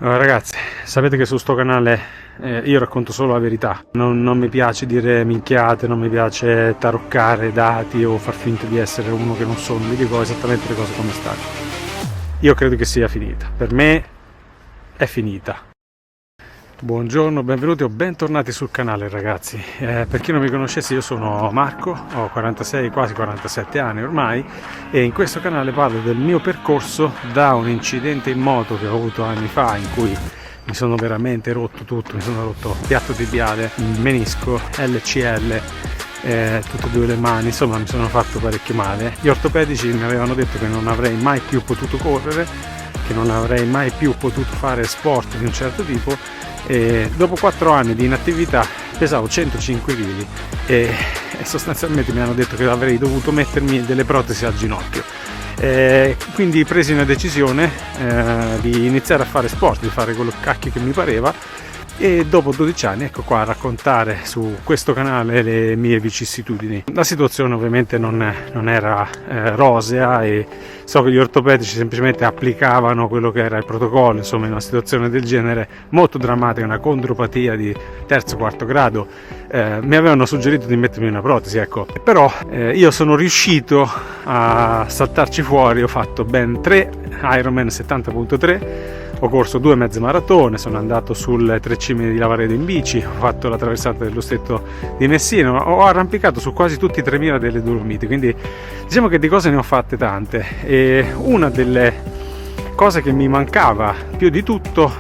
Ragazzi, sapete che su sto canale io racconto solo la verità, non mi piace dire minchiate, non mi piace taroccare dati o far finta di essere uno che non sono, vi dico esattamente le cose come stanno. Io credo che sia finita, per me è finita. Buongiorno, benvenuti o bentornati sul canale ragazzi. Per chi non mi conoscesse, io sono Marco, ho 46, quasi 47 anni ormai e in questo canale parlo del mio percorso da un incidente in moto che ho avuto anni fa in cui mi sono veramente rotto tutto, mi sono rotto piatto tibiale, menisco, LCL, tutte e due le mani, insomma mi sono fatto parecchio male. Gli ortopedici mi avevano detto che non avrei mai più potuto correre, che non avrei mai più potuto fare sport di un certo tipo. E dopo 4 anni di inattività pesavo 105 kg e sostanzialmente mi hanno detto che avrei dovuto mettermi delle protesi al ginocchio. Quindi presi una decisione di iniziare a fare sport, di fare quello cacchio che mi pareva, e dopo 12 anni ecco qua a raccontare su questo canale le mie vicissitudini. La situazione ovviamente non era rosea e so che gli ortopedici semplicemente applicavano quello che era il protocollo, insomma in una situazione del genere molto drammatica, una condropatia di terzo-quarto grado, mi avevano suggerito di mettermi una protesi, ecco. Però io sono riuscito a saltarci fuori, ho fatto ben 3 Ironman 70.3, ho corso 2 mezze maratone, sono andato sulle 3 cime di Lavaredo in bici, ho fatto la traversata dello stretto di Messina, ho arrampicato su quasi tutti i 3000 delle Dolomiti, quindi diciamo che di cose ne ho fatte tante. E una delle cose che mi mancava più di tutto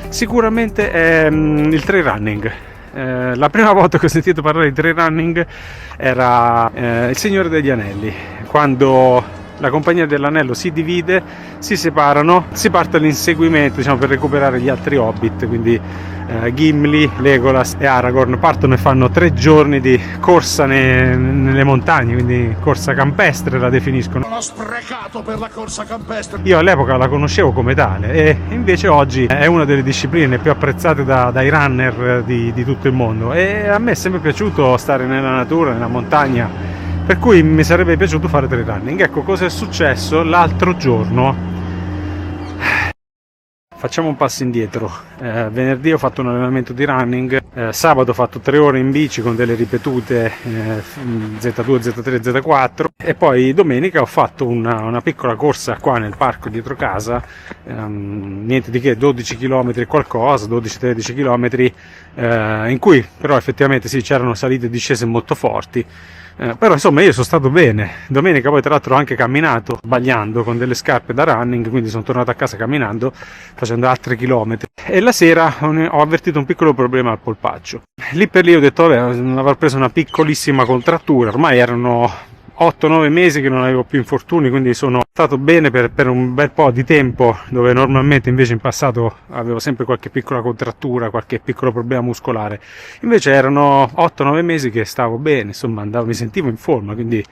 sicuramente è il trail running. La prima volta che ho sentito parlare di trail running era Il Signore degli Anelli, quando la compagnia dell'anello si divide, si separano, si parte all'inseguimento, diciamo, per recuperare gli altri hobbit, quindi Gimli, Legolas e Aragorn partono e fanno 3 giorni di corsa nelle montagne, quindi corsa campestre la definiscono. Non ho sprecato per la corsa campestre. Io all'epoca la conoscevo come tale e invece oggi è una delle discipline più apprezzate dai runner di tutto il mondo, e a me è sempre piaciuto stare nella natura, nella montagna, per cui mi sarebbe piaciuto fare trail running. Ecco cosa è successo l'altro giorno. Facciamo un passo indietro. Venerdì ho fatto un allenamento di running, sabato ho fatto 3 ore in bici con delle ripetute Z2, Z3, Z4 e poi domenica ho fatto una piccola corsa qua nel parco dietro casa, niente di che, 12 km e qualcosa, 12-13 km, in cui però effettivamente sì, c'erano salite e discese molto forti. Però insomma io sono stato bene. Domenica poi tra l'altro ho anche camminato sbagliando con delle scarpe da running, quindi sono tornato a casa camminando, facendo altri chilometri, e la sera ho avvertito un piccolo problema al polpaccio. Lì per lì ho detto vabbè, aver preso una piccolissima contrattura, ormai erano 8-9 mesi che non avevo più infortuni, quindi sono stato bene per un bel po' di tempo, dove normalmente invece in passato avevo sempre qualche piccola contrattura, qualche piccolo problema muscolare. Invece erano 8-9 mesi che stavo bene, insomma mi sentivo in forma, quindi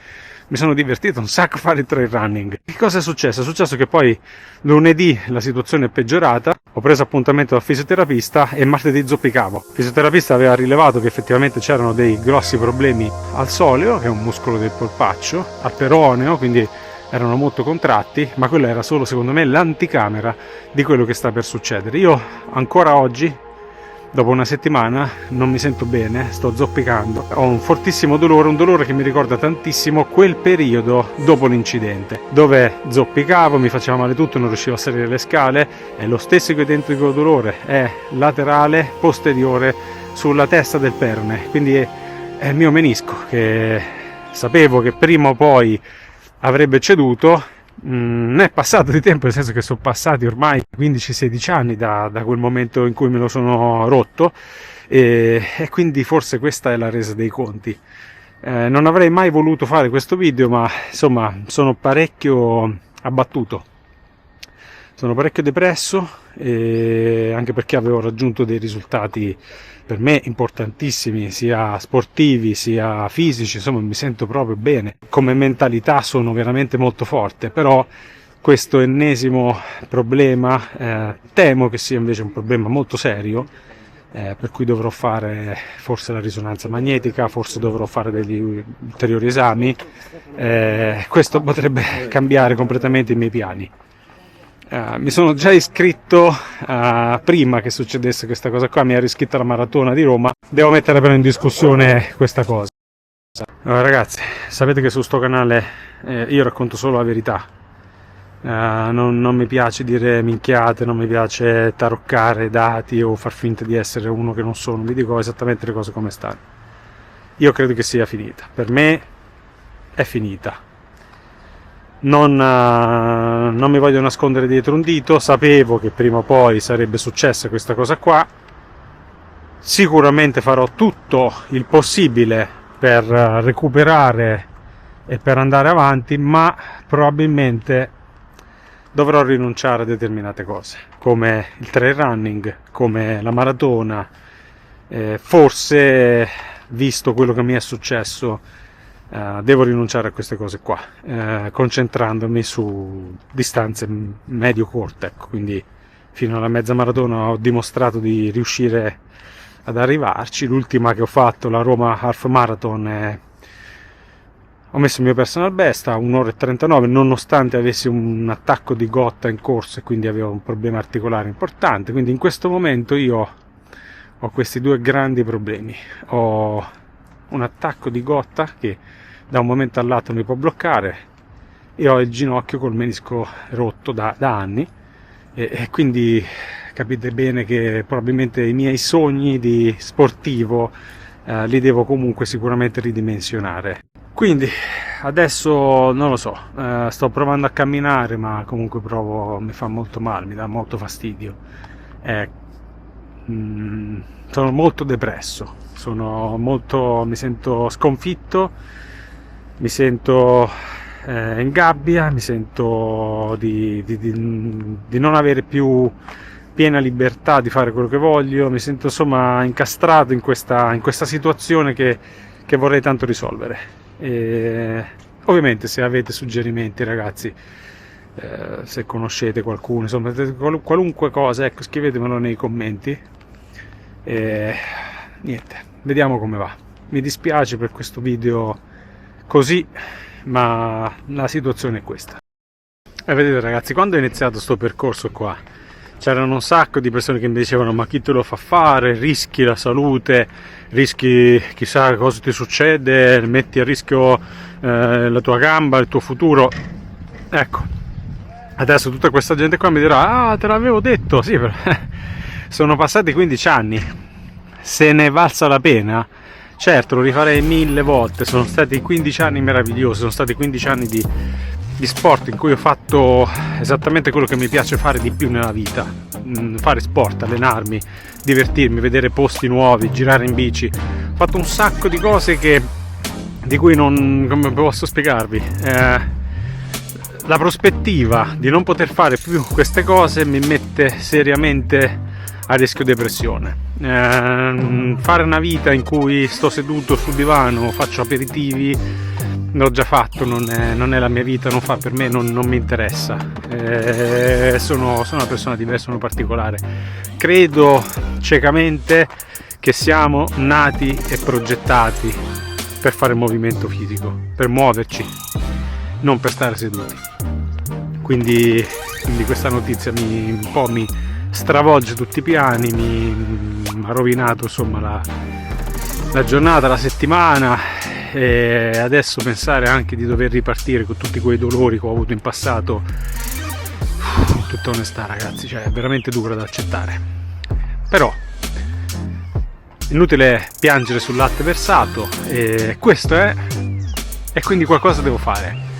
mi sono divertito un sacco a fare il trail running. Che cosa è successo? È successo che poi lunedì la situazione è peggiorata, ho preso appuntamento dal fisioterapista e martedì zoppicavo. Il fisioterapista aveva rilevato che effettivamente c'erano dei grossi problemi al soleo, che è un muscolo del polpaccio, al peroneo, quindi erano molto contratti, ma quella era solo secondo me l'anticamera di quello che sta per succedere. Io ancora oggi, dopo una settimana, non mi sento bene, sto zoppicando, ho un fortissimo dolore, un dolore che mi ricorda tantissimo quel periodo dopo l'incidente, dove zoppicavo, mi faceva male tutto, non riuscivo a salire le scale. È lo stesso identico dolore, è laterale, posteriore, sulla testa del perone, quindi è il mio menisco che sapevo che prima o poi avrebbe ceduto. È passato di tempo, nel senso che sono passati ormai 15-16 anni da quel momento in cui me lo sono rotto, e quindi forse questa è la resa dei conti. Non avrei mai voluto fare questo video, ma insomma sono parecchio abbattuto, sono parecchio depresso, anche perché avevo raggiunto dei risultati per me importantissimi, sia sportivi sia fisici, insomma mi sento proprio bene, come mentalità sono veramente molto forte, però questo ennesimo problema temo che sia invece un problema molto serio, per cui dovrò fare forse la risonanza magnetica, forse dovrò fare degli ulteriori esami, questo potrebbe cambiare completamente i miei piani. Mi sono già iscritto prima che succedesse questa cosa qua, mi ero iscritto alla maratona di Roma, devo mettere però in discussione questa cosa. Allora, ragazzi, sapete che su sto canale io racconto solo la verità, non mi piace dire minchiate, non mi piace taroccare dati o far finta di essere uno che non sono, vi dico esattamente le cose come stanno. Io credo che sia finita, per me è finita. Non mi voglio nascondere dietro un dito, sapevo che prima o poi sarebbe successa questa cosa qua, sicuramente farò tutto il possibile per recuperare e per andare avanti, ma probabilmente dovrò rinunciare a determinate cose, come il trail running, come la maratona, forse, visto quello che mi è successo, devo rinunciare a queste cose qua, concentrandomi su distanze medio-corte, ecco. Quindi fino alla mezza maratona ho dimostrato di riuscire ad arrivarci. L'ultima che ho fatto, la Roma Half Marathon, ho messo il mio personal best a 1 ora e 39, nonostante avessi un attacco di gotta in corso e quindi avevo un problema articolare importante. Quindi in questo momento io ho questi due grandi problemi: ho un attacco di gotta che da un momento all'altro mi può bloccare e ho il ginocchio col menisco rotto da anni, e quindi capite bene che probabilmente i miei sogni di sportivo li devo comunque sicuramente ridimensionare. Quindi adesso non lo so, sto provando a camminare, ma comunque mi fa molto male, mi dà molto fastidio, sono molto depresso, mi sento sconfitto, mi sento in gabbia, mi sento di non avere più piena libertà di fare quello che voglio, mi sento insomma incastrato in questa situazione che vorrei tanto risolvere. E ovviamente, se avete suggerimenti, ragazzi, se conoscete qualcuno, insomma qualunque cosa, ecco, scrivetemelo nei commenti. E niente, vediamo come va. Mi dispiace per questo video così, ma la situazione è questa. E vedete, ragazzi, quando ho iniziato sto percorso qua c'erano un sacco di persone che mi dicevano: ma chi te lo fa fare, rischi la salute, rischi chissà cosa ti succede, metti a rischio la tua gamba, il tuo futuro. Ecco, adesso tutta questa gente qua mi dirà: ah, te l'avevo detto. Sì, però sono passati 15 anni, se ne è valsa la pena? Certo, lo rifarei 1000 volte. Sono stati 15 anni meravigliosi, sono stati 15 anni di sport in cui ho fatto esattamente quello che mi piace fare di più nella vita: fare sport, allenarmi, divertirmi, vedere posti nuovi, girare in bici. Ho fatto un sacco di cose di cui non, come posso spiegarvi, la prospettiva di non poter fare più queste cose mi mette seriamente a rischio depressione. Fare una vita in cui sto seduto sul divano, faccio aperitivi, l'ho già fatto, non è la mia vita, non fa per me, non mi interessa. Sono una persona diversa, una particolare. Credo ciecamente che siamo nati e progettati per fare movimento fisico, per muoverci, non per stare seduti. Quindi questa notizia un po' mi stravolge tutti i piani, mi ha rovinato insomma la giornata, la settimana. E adesso pensare anche di dover ripartire con tutti quei dolori che ho avuto in passato, in tutta onestà, ragazzi, cioè è veramente dura da accettare. Però inutile piangere sul latte versato, e questo è, e quindi qualcosa devo fare.